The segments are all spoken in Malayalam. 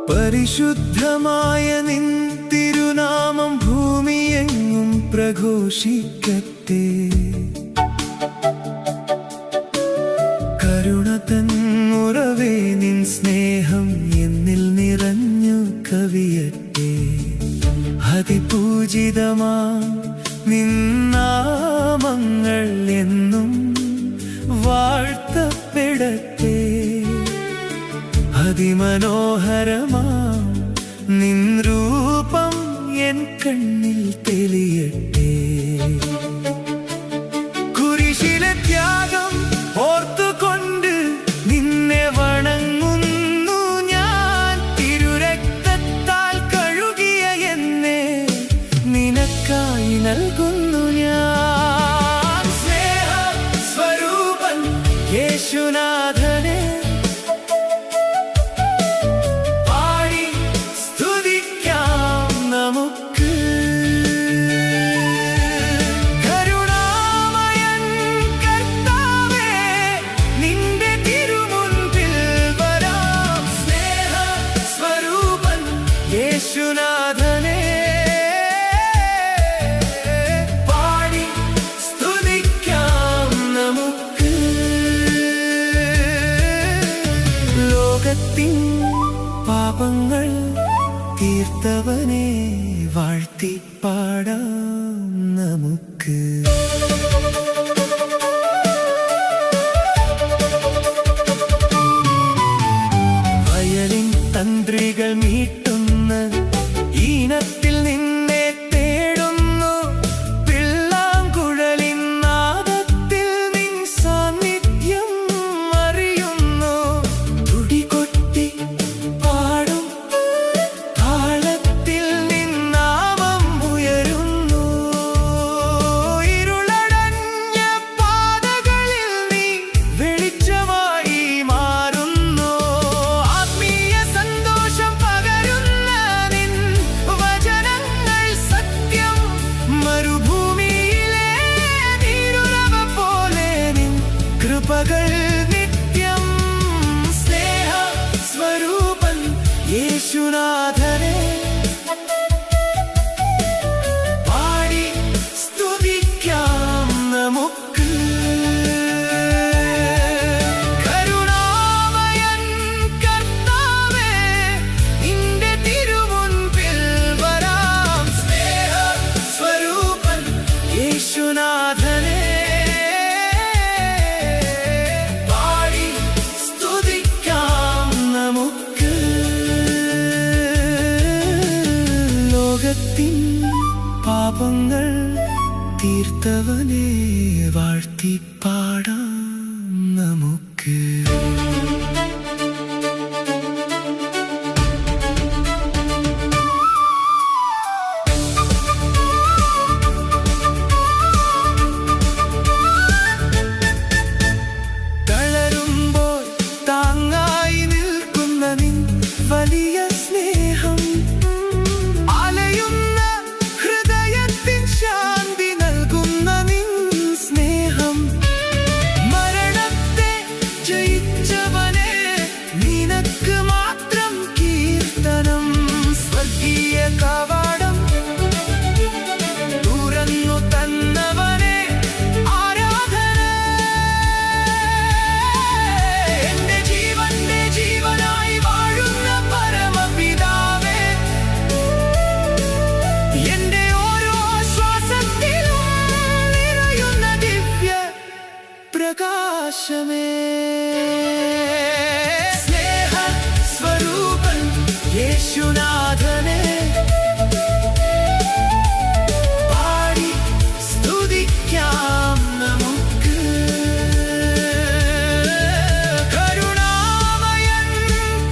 പരിശുദ്ധമായ നിൻ തിരുനാമം ഭൂമിയെങ്ങും പ്രഘോഷിക്കട്ടെ. കരുണ തൻ ഉറവേ, നിൻ സ്നേഹം എന്നിൽ നിറഞ്ഞു കവിയട്ടെ. അതിപൂജിതമാ നിൻ നാമങ്ങൾ എന്നും വാഴ്ത്തപ്പെടട്ടെ. അതിമനോഹരമാം നിൻ രൂപം എൻ കണ്ണിൽ തെളിയട്ടെ. കുരിശിലെ ത്യാഗം ഓർത്തുകൊണ്ട് നിന്നെ വണങ്ങുന്നു ഞാൻ. തിരുരക്തത്താൽ കഴുകിയ എന്നെ നിനക്കായി നൽകുന്നു ഞാൻ. സ്നേഹ സ്വരൂപൻ യേശുനാഥനെ യേശുനാഥനെ പാടി സ്തുതിക്കാം നമുക്ക്. ലോകത്തിൻ പാപങ്ങൾ തീർത്തവനെ വാഴ്ത്തി പാടാം നമുക്ക്. വയലിൻ തന്ത്രികൾ മീട്ടുന്ന ഈണത്തിൽ നിന്നെ തേടുന്നു. പിള്ളാങ്കുഴലിൻ നാദത്തിൽ നിൻ സാന്നിധ്യം അറിയുന്നു. തുടികൊട്ടി പാടും താളത്തിൽ നിൻ നാമം ഉയരുന്നു. ഇരുളടഞ്ഞ പാതകളിൽ നീ വെളിച്ചമായി മാറുന്നു. ആത്മീയ സന്തോഷം പകരുന്ന നിൻ വചനങ്ങൾ സത്യം. മരുഭൂമിയിലെ നീരുറവ പോലെ നിൻ കൃപകൾ നിത്യം. സ്നേഹ സ്വരൂപൻ യേശുനാഥനെ പാടി സ്തുതിക്കാം നമുക്ക്. കരുണാമയൻ കർത്താവേ, നിന്റെ തിരുമുൻപിൽ വരാം. സ്നേഹ സ്വരൂപൻ യേശുനാഥനെ പാടി സ്തുതിക്കാം നമുക്ക്. ലോകത്തിൻ പാപങ്ങൾ തീർത്തവനെ വാഴ്ത്തി പാടാം നമുക്ക്. തളരുമ്പോൾ താങ്ങായി നിൽക്കുന്ന നിൻ വലിയ സ്നേഹം. അലയുന്ന ഹൃദയത്തിൻ ശാന്തി നൽകുന്ന നിൻ സ്നേഹം. മരണത്തെ ജയിച്ചവനെ നിനക്ക് മാത്രം കീർത്തനം. സ്വർഗീയ കവാടം തുറന്നു തന്നവനെ ആരാധന. എന്റെ ജീവന്റെ ജീവനായി വാഴുന്ന പരമപിതാവേ, എന്റെ ഓരോ ശ്വാസത്തിലും നിറയുന്ന ദിവ്യ പ്രകാശമേ. സ്നേഹ സ്വരൂപൻ യേശുനാഥനെ പാടി സ്തുതിക്കാം നമുക്ക്. കരുണാമയൻ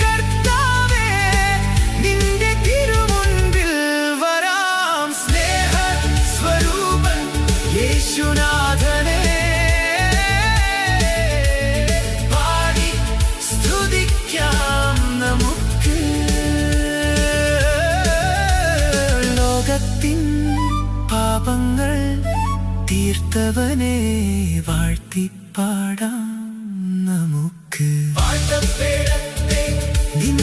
കർത്താവേ, നിന്റെ തിരുമുൻപിൽ വരാം. സ്നേഹ സ്വരൂപൻ യേശുനാഥനെ പാടി സ്തുതിക്കാം നമുക്ക്. ലോകത്തിൻ പാപങ്ങൾ തീർത്തവനെ വാഴ്ത്തി പാടാം നമുക്ക്. വാഴ്ത്തപ്പെടട്ടെ നിൻ